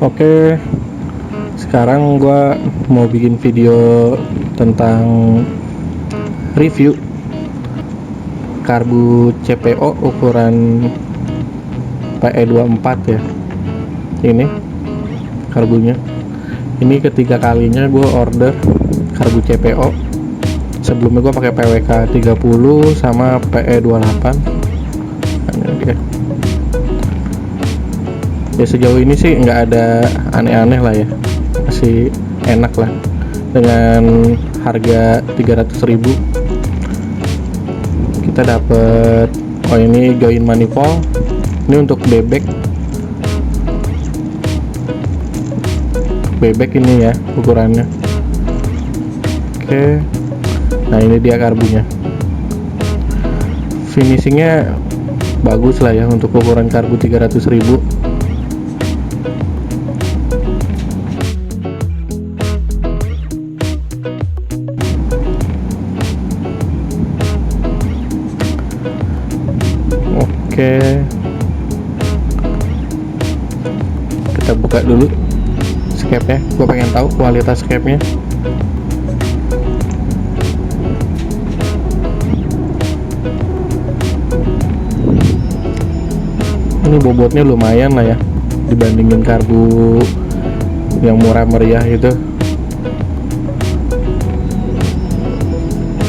Oke, sekarang gua mau bikin video tentang review karbu CPO ukuran PE24 ya. Ini karbunya. Ini ketiga kalinya gue order karbu CPO. Sebelumnya gue pakai PWK 30 sama PE28. Ini dia. Ya sejauh ini sih nggak ada aneh-aneh lah ya, masih enak lah dengan harga 300.000 kita dapet. Oh, ini join manifold, ini untuk bebek ini ya ukurannya. Oke, nah ini dia karbunya, finishingnya bagus lah ya untuk ukuran karbu 300.000. Oke, kita buka dulu skepnya. Gue pengen tahu kualitas skepnya. Ini bobotnya lumayan lah ya dibandingin karbu yang murah meriah itu.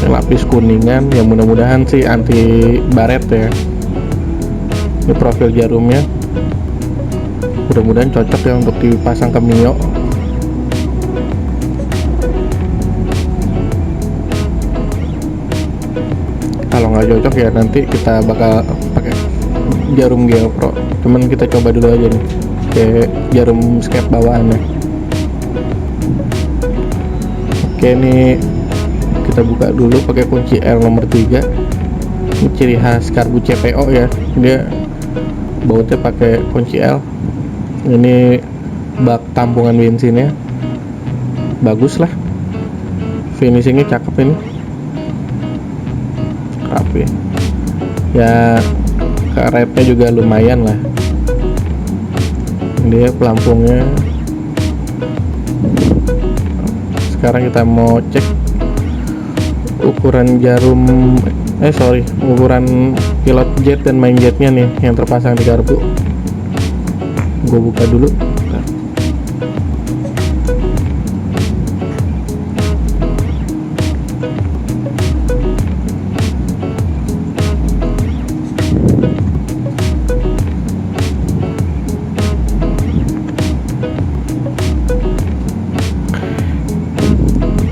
Lapis kuningan, ya mudah-mudahan sih anti baret ya. Ini profil jarumnya, mudah-mudahan cocok ya untuk dipasang ke Mio. Kalau nggak cocok ya nanti kita bakal pakai jarum GeoPro, cuman kita coba dulu aja nih kayak jarum skep bawaannya. Oke, ini kita buka dulu pakai kunci R nomor 3. Ini ciri khas karbu CPO ya, dia bautnya pakai kunci L. Ini bak tampungan bensinnya bagus lah, finishingnya cakep, ini rapi ya, karetnya juga lumayan lah. Dia pelampungnya. Sekarang kita mau cek ukuran jarum ukuran pilot jet dan main jetnya nih yang terpasang di karbu. Gue buka dulu.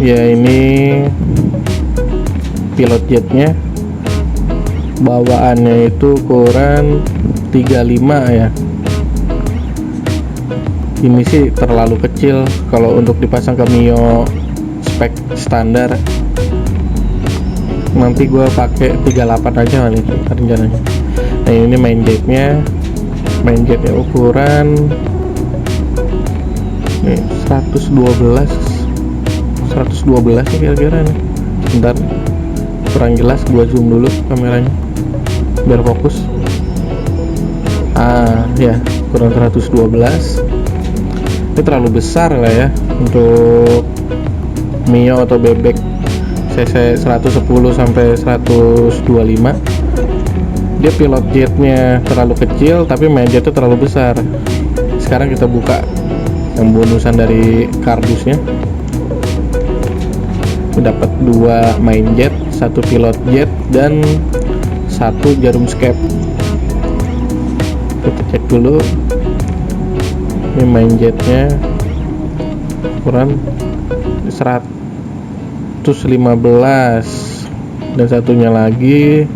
Ya, ini pilot jetnya bawaannya itu ukuran 35 ya. Ini sih terlalu kecil kalau untuk dipasang ke Mio spek standar. Nanti gue pakai 38 aja kali rencananya. Nah, ini main jetnya ukuran nih 112 nih kira-kira nih. Bentar, kurang jelas, gua zoom dulu kameranya biar fokus. Ya, kurang 112. Ini terlalu besar lah ya untuk Mio atau bebek cc 110 sampai 125. Dia pilot jetnya terlalu kecil tapi main jetnya terlalu besar. Sekarang kita buka yang bonusan dari kardusnya. Dapat 2 main jet, 1 pilot jet, dan 1 jarum skep. Kita cek dulu. Ini main jetnya ukuran 115 dan satunya lagi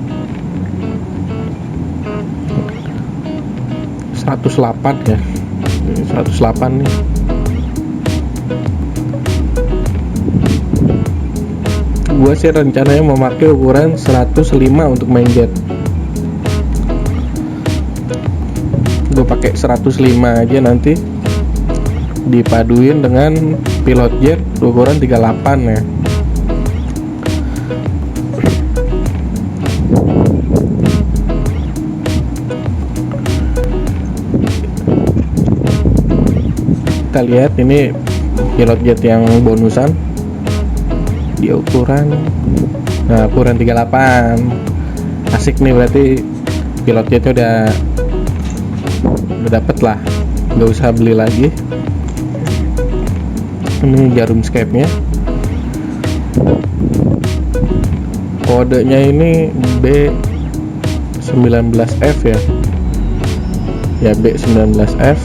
108 ya. 108 nih. Gua sih rencananya memakai ukuran 105 untuk main jet. Gue pakai 105 aja, nanti dipaduin dengan pilot jet ukuran 38 ya. kita lihat ini pilot jet yang bonusan. Dia ukuran 38. Asik nih, berarti pilot jetnya udah dapet lah, nggak usah beli lagi. Ini jarum scape nya, kodenya ini B19F ya, B19F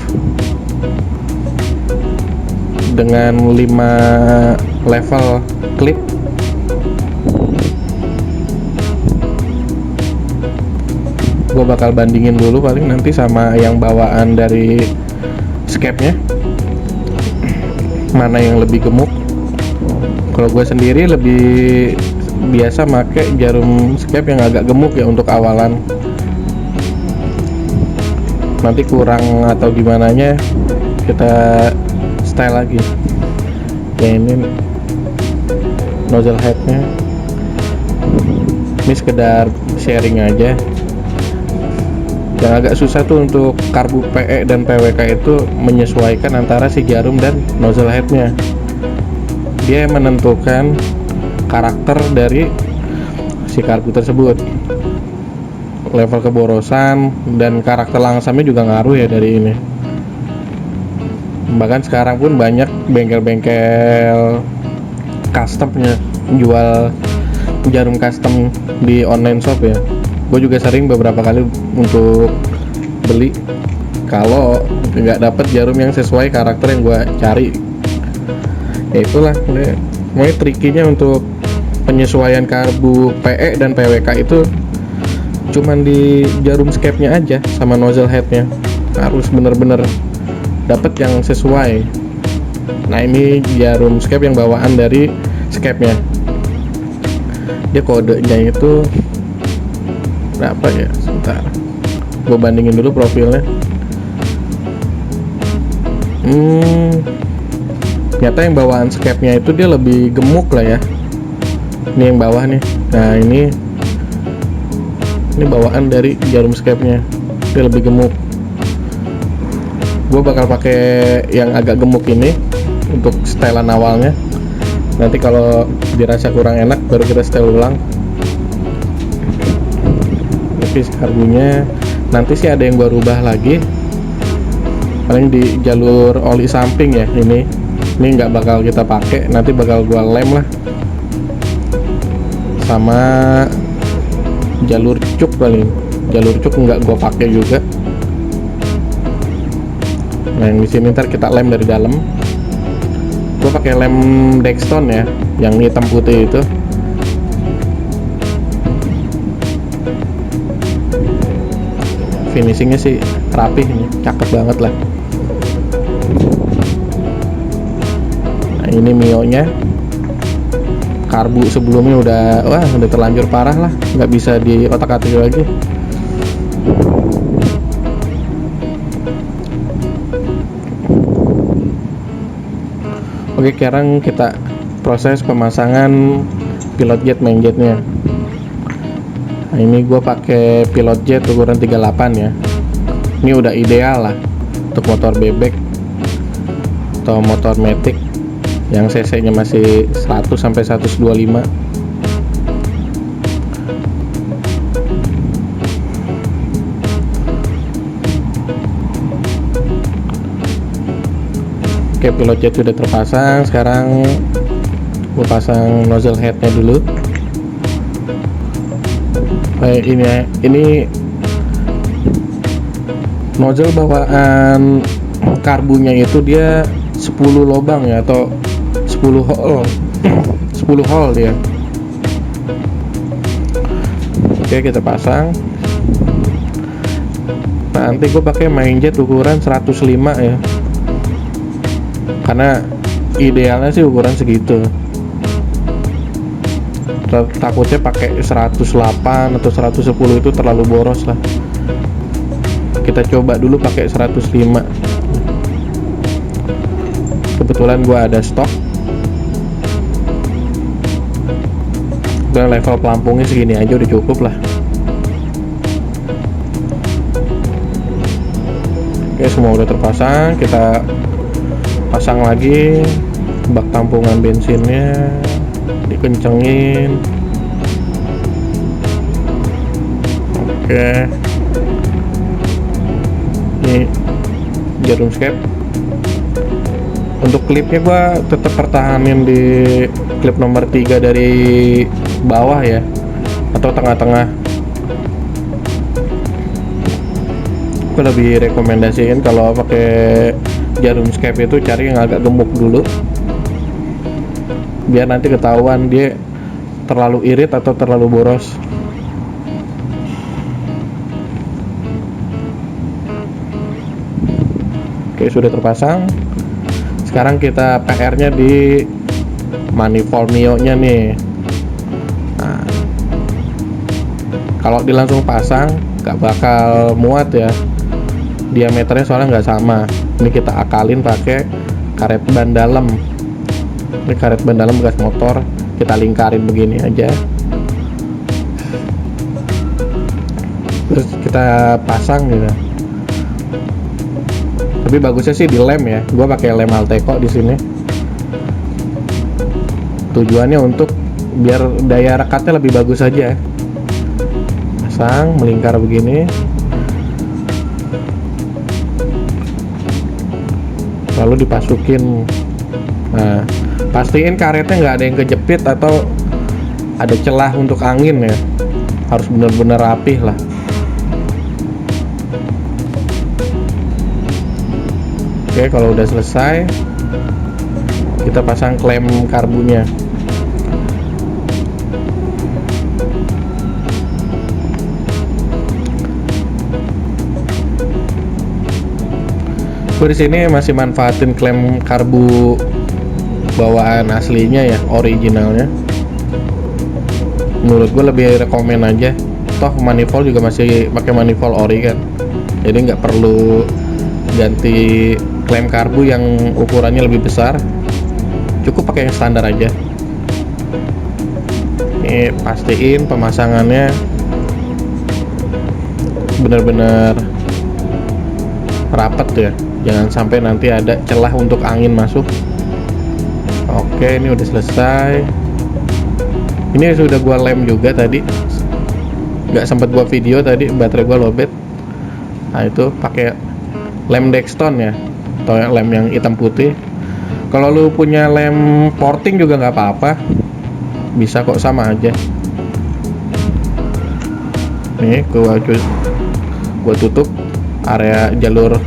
dengan 5 level klip. Gue bakal bandingin dulu paling nanti sama yang bawaan dari scape nya, mana yang lebih gemuk. Kalau gue sendiri lebih biasa pakai jarum scape yang agak gemuk ya untuk awalan. Nanti kurang atau gimana nya kita style lagi. Ya, ini nozzle headnya, ini sekedar sharing aja. Yang agak susah tuh untuk karbu PE dan PWK itu menyesuaikan antara si jarum dan nozzle headnya. Dia menentukan karakter dari si karbu tersebut, level keborosan dan karakter langsamnya juga ngaruh ya dari ini. Bahkan sekarang pun banyak bengkel-bengkel customnya jual jarum custom di online shop ya. Gue juga sering beberapa kali untuk beli kalau nggak dapet jarum yang sesuai karakter yang gue cari. Ya itulah, mulai trikinya untuk penyesuaian karbu PE dan PWK itu cuman di jarum scape nya aja sama nozzle headnya, harus bener-bener dapet yang sesuai. Nah, ini jarum scape yang bawaan dari scape nya, dia kodenya itu berapa ya, sebentar gue bandingin dulu profilnya. Ternyata yang bawaan scape nya itu dia lebih gemuk lah ya. Ini yang bawah nih, nah ini bawaan dari jarum scape nya, dia lebih gemuk. Gue bakal pakai yang agak gemuk ini untuk setelan awalnya. Nanti kalau dirasa kurang enak baru kita setel ulang. Tapi karbunya nanti sih ada yang gue rubah lagi, paling di jalur oli samping ya. Ini nggak bakal kita pakai, nanti bakal gue lem lah sama jalur cuk. Paling jalur cuk nggak gue pakai juga. Nah, yang di sini ntar kita lem dari dalam. Gue pakai lem Dexton ya, yang hitam putih itu. Finishingnya sih rapih nih, cakep banget lah. Nah, ini Mio nya, karbu sebelumnya udah terlanjur parah lah, nggak bisa di otak-atik lagi. Oke, sekarang kita proses pemasangan pilot jet main jetnya. Nah, ini gue pakai pilot jet ukuran 38 ya. Ini udah ideal lah untuk motor bebek atau motor matic yang cc nya masih 100 sampai 125. Oke, pilot jet sudah terpasang. Sekarang gue pasang nozzle headnya dulu. Ini nozzle bawaan karbunya itu dia 10 lubang ya, atau 10 hole 10 hole dia. Oke, kita pasang. Nanti gue pakai main jet ukuran 105 ya, karena idealnya sih ukuran segitu. Takutnya pakai 108 atau 110 itu terlalu boros lah. Kita coba dulu pakai 105. Kebetulan gua ada stok. Dan level pelampungnya segini aja udah cukup lah. Oke, semua udah terpasang. Kita pasang lagi bak tampungan bensinnya, dikencengin. Oke, ini jarum skep. Untuk klipnya gua tetap pertahanin di klip nomor 3 dari bawah ya, atau tengah-tengah. Gue lebih rekomendasiin kalau pakai jarum skep itu cari yang agak gemuk dulu, biar nanti ketahuan dia terlalu irit atau terlalu boros. Oke, sudah terpasang. Sekarang kita PR-nya di manifold Mio-nya nih. Nah, kalau langsung pasang gak bakal muat ya, diameternya soalnya nggak sama. Ini kita akalin pakai karet ban dalam. Ini karet ban dalam bekas motor, kita lingkarin begini aja, terus kita pasang gitu. Tapi bagusnya sih di lem ya, gua pakai lem Alteco di sini. Tujuannya untuk biar daya rekatnya lebih bagus aja. Pasang melingkar begini, lalu dipasukin. Nah, pastiin karetnya nggak ada yang kejepit atau ada celah untuk angin ya, harus bener-bener rapih lah. Oke, kalau udah selesai kita pasang klem karbunya. Gue di sini masih manfaatin klem karbu bawaan aslinya ya, originalnya. Menurut gue lebih rekomen aja. Toh manifold juga masih pakai manifold ori kan, jadi nggak perlu ganti klem karbu yang ukurannya lebih besar. Cukup pakai yang standar aja. Ini pastiin pemasangannya benar-benar rapet ya, jangan sampai nanti ada celah untuk angin masuk. Oke, ini udah selesai. Ini sudah gua lem juga tadi, nggak sempat gua video tadi, baterai gua lowbat. Nah, itu pakai lem Dexton ya, atau lem yang hitam putih. Kalau lu punya lem porting juga nggak apa-apa, bisa kok, sama aja. Nih gua tutup area jalur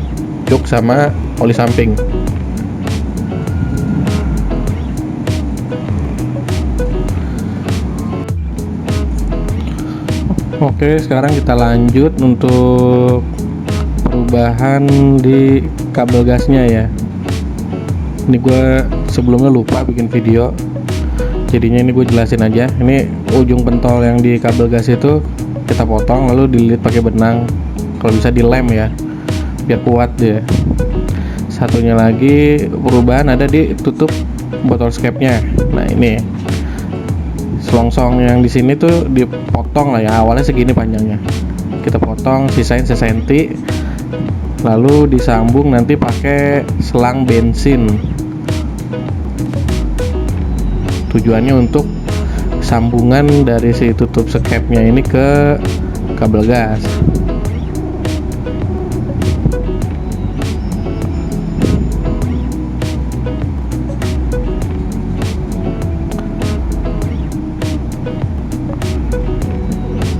jok sama oli samping. Oke, sekarang kita lanjut untuk perubahan di kabel gasnya ya. Ini gue sebelumnya lupa bikin video, jadinya ini gue jelasin aja. Ini ujung pentol yang di kabel gas itu kita potong, lalu dililit pakai benang. Kalau bisa dilem ya, biar kuat deh. Satunya lagi perubahan ada di tutup botol skepnya. Nah, ini selongsong yang di sini tuh dipotong lah ya, awalnya segini panjangnya. Kita potong, sisain sesenti, lalu disambung nanti pakai selang bensin. Tujuannya untuk sambungan dari si tutup skepnya ini ke kabel gas.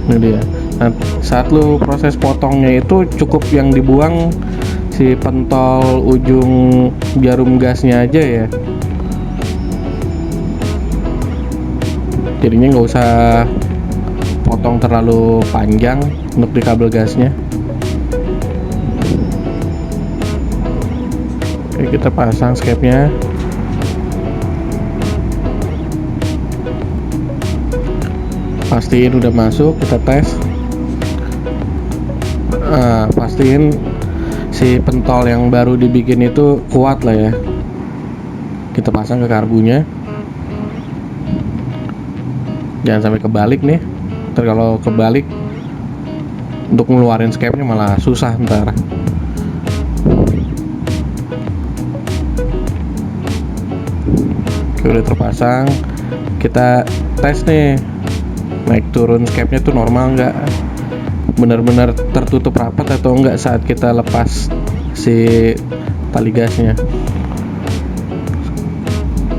Ini dia. Nah, saat lu proses potongnya itu cukup yang dibuang si pentol ujung jarum gasnya aja ya. Jadinya nggak usah potong terlalu panjang untuk di kabel gasnya. Oke, kita pasang skepnya. Pastiin udah masuk, kita tes. Pastiin si pentol yang baru dibikin itu kuat lah ya. Kita pasang ke karbunya. Jangan sampai kebalik nih. Ntar kalau kebalik untuk ngeluarin skepnya malah susah ntar. Oke, udah terpasang. Kita tes nih, naik turun skepnya tuh normal nggak, benar-benar tertutup rapat atau enggak saat kita lepas si tali gasnya.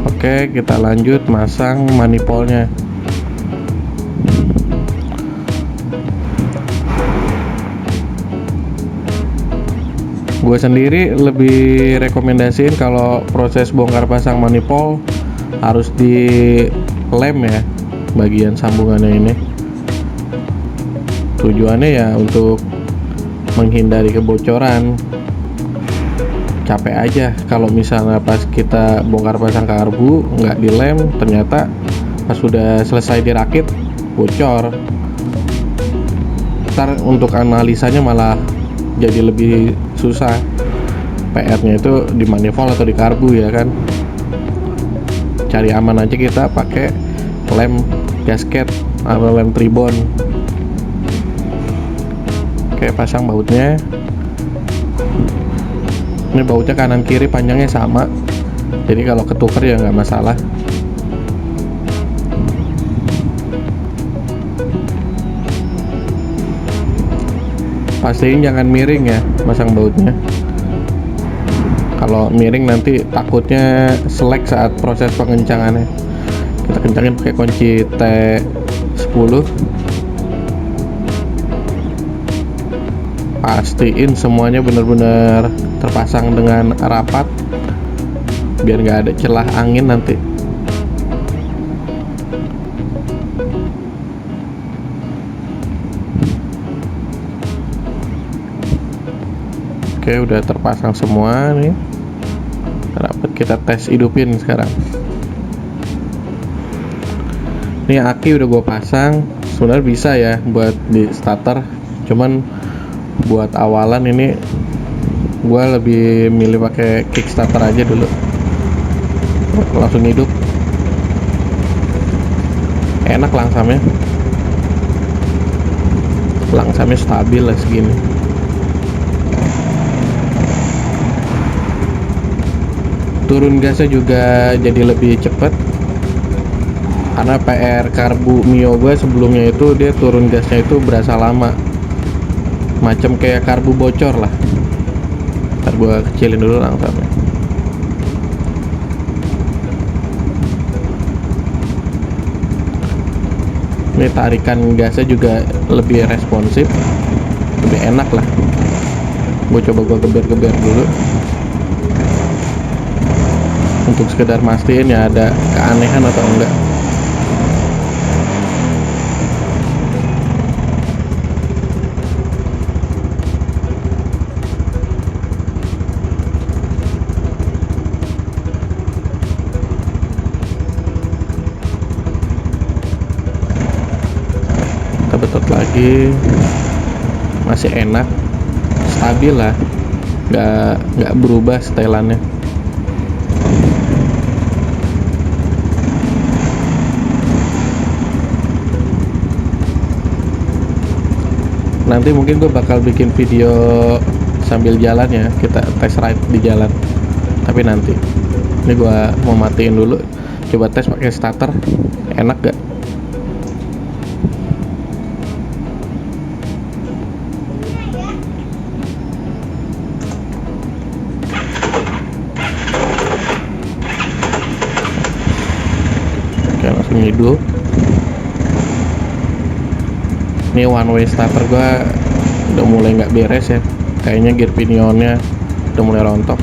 Oke, kita lanjut masang manifoldnya. Gue sendiri lebih rekomendasiin kalau proses bongkar pasang manifold harus di lem ya, bagian sambungannya ini. Tujuannya ya untuk menghindari kebocoran. Capek aja kalau misalnya pas kita bongkar pasang karbu nggak dilem, ternyata pas sudah selesai dirakit bocor. Ntar untuk analisanya malah jadi lebih susah. PR-nya itu di manifold atau di karbu ya kan. Cari aman aja, kita pakai lem gasket atau lem tribon. Oke, pasang bautnya. Ini bautnya kanan kiri panjangnya sama, jadi kalau ketuker ya nggak masalah. Pastiin jangan miring ya masang bautnya. Kalau miring nanti takutnya selek saat proses pengencangannya. Kita kencangin pakai kunci T10. Pastiin semuanya benar-benar terpasang dengan rapat biar nggak ada celah angin nanti. Oke, udah terpasang semua nih. Rapat, kita tes hidupin sekarang. Ini aki udah gue pasang. Sebenarnya bisa ya buat di starter, cuman buat awalan ini gue lebih milih pakai kickstarter aja dulu. Langsung hidup. Enak langsamnya. Langsamnya stabil lah segini. Turun gasnya juga jadi lebih cepet, karena PR karbu Mio gue sebelumnya itu dia turun gasnya itu berasa lama, macam kayak karbu bocor lah. Ntar gue kecilin dulu langsamnya. Ini tarikan gasnya juga lebih responsif, lebih enak lah. Gue coba geber-geber dulu untuk sekedar mastiin ya ada keanehan atau enggak. Kita betot lagi, masih enak, stabil lah, nggak berubah setelannya. Nanti mungkin gue bakal bikin video sambil jalan ya, kita test ride di jalan. Tapi nanti, ini gue mau matiin dulu, coba tes pakai starter, enak gak? Oke, langsung hidup. Ini one way starter gue udah mulai nggak beres ya, kayaknya gear pinionnya udah mulai rontok.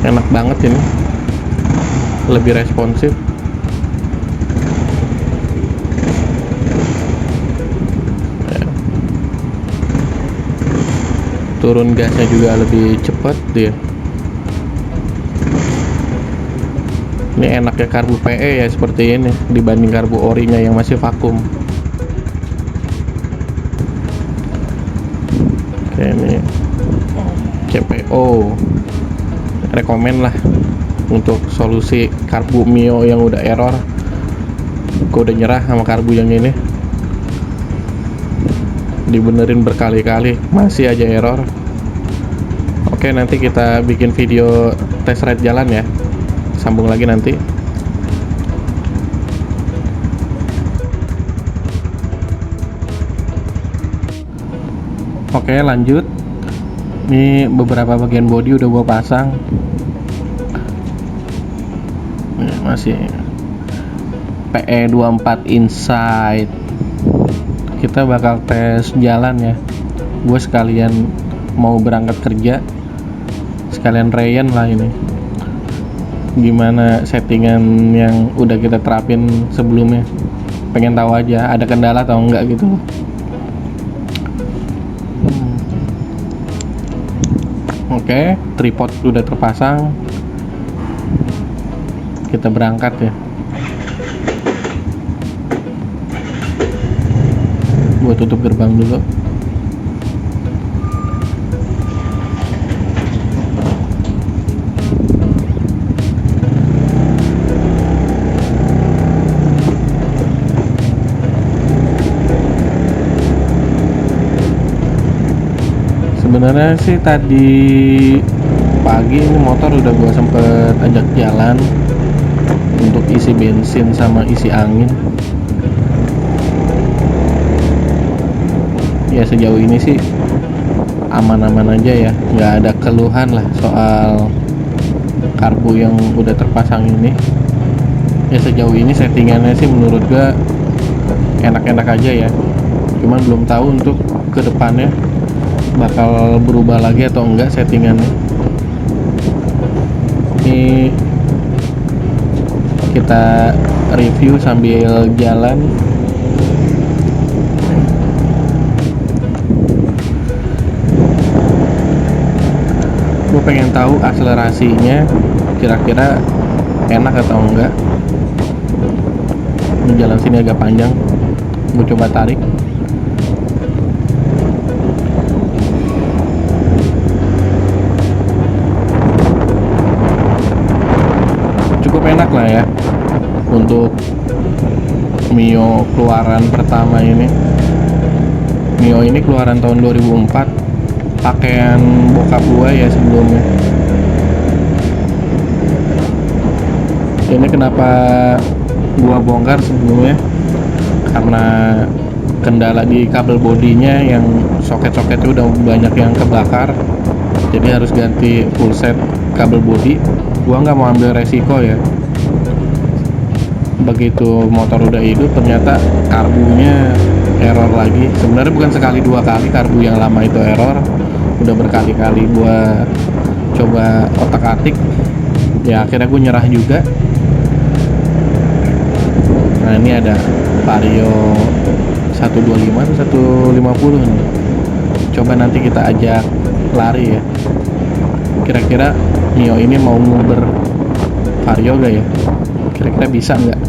Enak banget ini, lebih responsif. Turun gasnya juga lebih cepat dia. Ini enaknya karbu PE ya seperti ini dibanding karbu orinya yang masih vakum. Oke, ini CPO rekomen lah untuk solusi karbu Mio yang udah error. Gue udah nyerah sama karbu yang ini, dibenerin berkali-kali masih aja error. Oke, nanti kita bikin video test ride jalan ya, sambung lagi nanti. Oke, lanjut. Ini beberapa bagian bodi udah gua pasang. Ini masih PE24 Insight. Kita bakal tes jalan ya. Gue sekalian mau berangkat kerja, sekalian Ryan lah ini. Gimana settingan yang udah kita terapin sebelumnya. Pengen tahu aja ada kendala atau enggak gitu. Oke, tripod udah terpasang. Kita berangkat ya. Gue tutup gerbang dulu. Sebenarnya sih tadi pagi ini motor udah gua sempet ajak jalan untuk isi bensin sama isi angin. Ya sejauh ini sih aman-aman aja ya, nggak ada keluhan lah soal karbu yang udah terpasang ini. Ya sejauh ini settingannya sih menurut gua enak-enak aja ya, cuman belum tahu untuk kedepannya bakal berubah lagi atau enggak settingannya. Ini kita review sambil jalan. Gue pengen tahu akselerasinya kira-kira enak atau enggak. Ini jalan sini agak panjang, gue coba tarik. Cukup enak lah ya untuk Mio keluaran pertama ini. Mio ini keluaran tahun 2004, pakaian bokap gua ya sebelumnya. Ini kenapa gua bongkar sebelumnya, karena kendala di kabel bodinya, yang soket-soketnya udah banyak yang kebakar, jadi harus ganti full set kabel bodi. Gua nggak mau ambil resiko ya. Begitu motor udah hidup ternyata karbunya error lagi. Sebenarnya bukan sekali dua kali karbu yang lama itu error, udah berkali-kali gua coba otak-atik. Ya akhirnya gue nyerah juga. Nah ini ada Vario 125 150 nih. Coba nanti kita ajak lari ya. Kira-kira Mio ini mau nguber Vario gak ya? Kira-kira bisa nggak?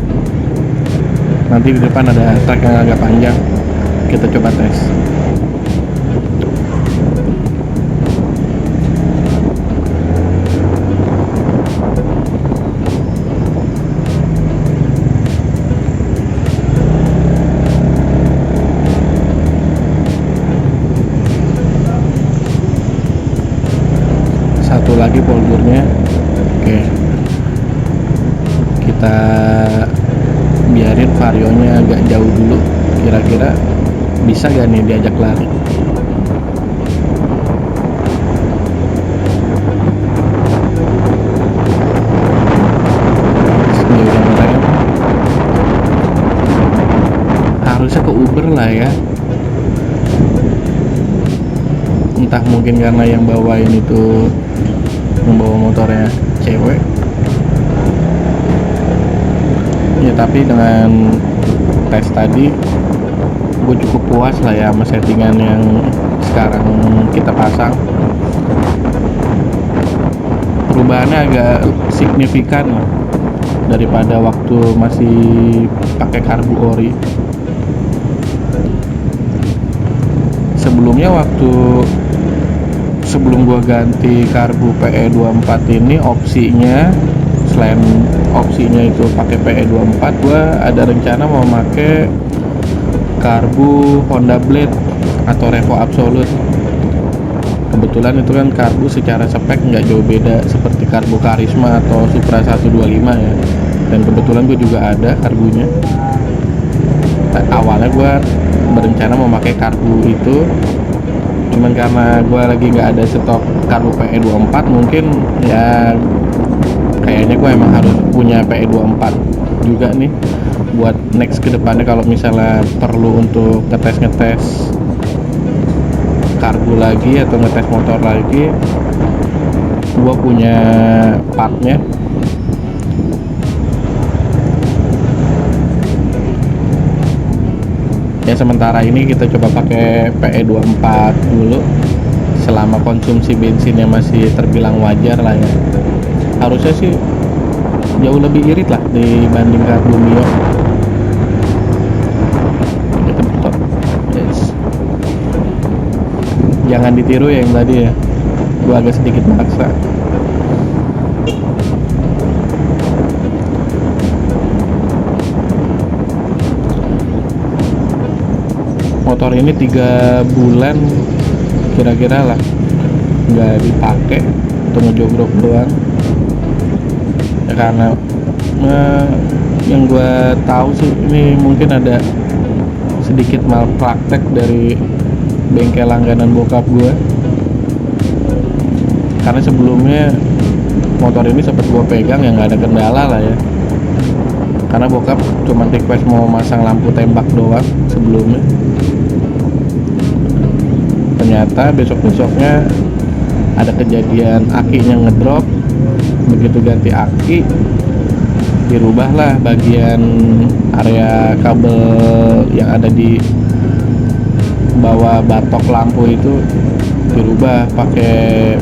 Nanti di depan ada trek yang agak panjang, kita coba tes. Satu lagi poldernya. Oke, kita biarin varionya agak jauh dulu. Kira-kira bisa gak nih diajak lari? Harusnya ke Uber lah ya. Entah mungkin karena yang bawain itu membawa motornya cewek ya, tapi dengan tes tadi gue cukup puas lah ya sama settingan yang sekarang kita pasang. Perubahannya agak signifikan lah daripada waktu masih pakai karbu ori. Sebelumnya sebelum gua ganti karbu PE24 ini, opsinya selain opsinya itu pakai PE24, gue ada rencana mau pakai karbu Honda Blade atau Revo Absolute. Kebetulan itu kan karbu secara spek nggak jauh beda seperti karbu Karisma atau Supra 125 ya, dan kebetulan gue juga ada karbunya. Awalnya gue berencana mau pakai karbu itu, cuman karena gue lagi nggak ada stok karbu PE24, mungkin ya kayaknya gue emang harus punya PE24 juga nih buat next kedepannya kalau misalnya perlu untuk ngetes karbu lagi atau ngetes motor lagi, gue punya partnya. Ya sementara ini kita coba pakai PE24 dulu selama konsumsi bensinnya masih terbilang wajar lah ya. Harusnya sih jauh lebih irit lah dibanding karbu Mio. Kita betot. Yes. Jangan ditiru ya yang tadi ya, gua agak sedikit maksa. Motor ini 3 bulan kira-kira lah nggak dipakai untuk ngejogrok doang ya, karena yang gue tahu sih ini mungkin ada sedikit malpraktek dari bengkel langganan bokap gue, karena sebelumnya motor ini sempat gue pegang ya nggak ada kendala lah ya, karena bokap cuma request mau masang lampu tembak doang sebelumnya. Ternyata besok-besoknya ada kejadian akinya ngedrop. Begitu ganti aki, dirubahlah bagian area kabel yang ada di bawah batok lampu itu, dirubah pakai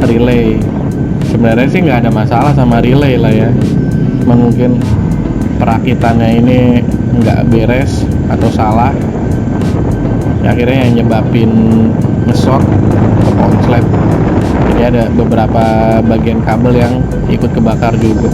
relay. Sebenarnya sih nggak ada masalah sama relay lah ya, cuman mungkin perakitannya ini nggak beres atau salah ya, akhirnya yang nyebabin nge-short ke konslet. Jadi ada beberapa bagian kabel yang ikut kebakar juga.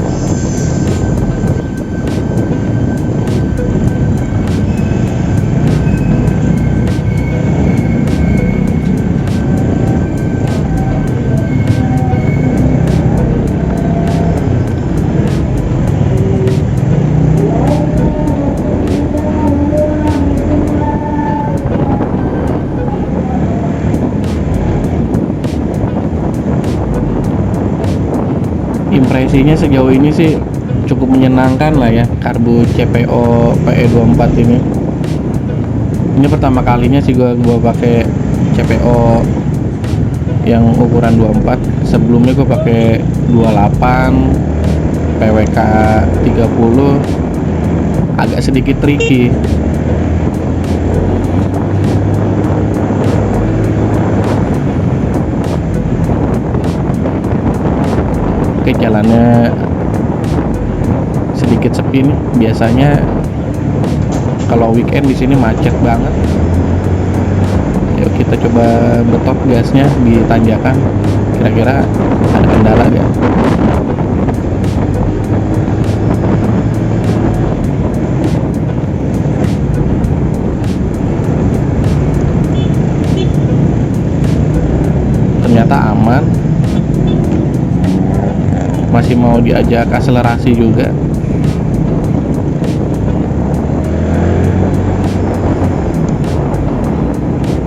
Impresinya sejauh ini sih cukup menyenangkan lah ya, karbu CPO PE24 ini. Ini pertama kalinya sih gua pakai CPO yang ukuran 24. Sebelumnya gua pakai 28, PWK 30, agak sedikit tricky. Oke, jalannya sedikit sepi nih. Biasanya kalau weekend di sini macet banget. Yuk kita coba betot gasnya di tanjakan. Kira-kira ada kendala gak? Ternyata aman. Masih mau diajak akselerasi juga.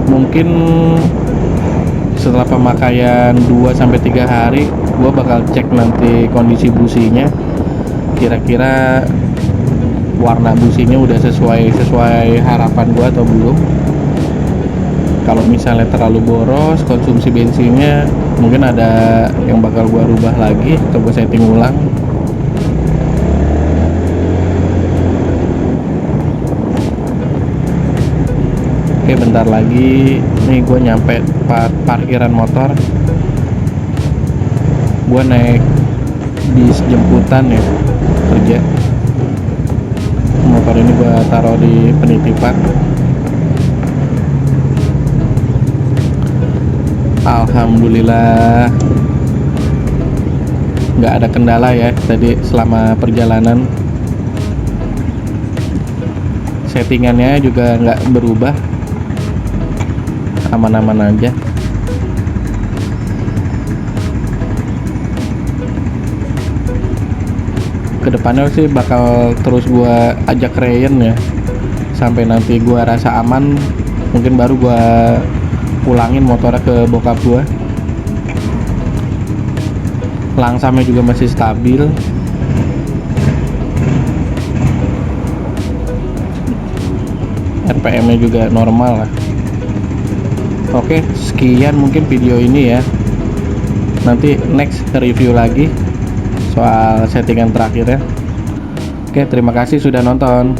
Mungkin setelah pemakaian 2-3 hari gua bakal cek nanti kondisi businya, kira-kira warna businya udah sesuai harapan gua atau belum. Kalau misalnya terlalu boros konsumsi bensinnya, mungkin ada yang bakal gua rubah lagi atau gua setting ulang. Oke, bentar lagi nih gua nyampe parkiran motor. Gua naik bis jemputan ya kerja. Motor ini gua taruh di penitipan. Alhamdulillah nggak ada kendala ya tadi selama perjalanan. Settingannya juga nggak berubah, aman-aman aja. Kedepannya sih bakal terus gua ajak Ryan ya, sampai nanti gua rasa aman, mungkin baru gua pulangin motornya ke bokap gua. Langsamnya juga masih stabil. RPM-nya juga normal lah. Oke, sekian mungkin video ini ya. Nanti next review lagi soal settingan terakhirnya. Oke, terima kasih sudah nonton.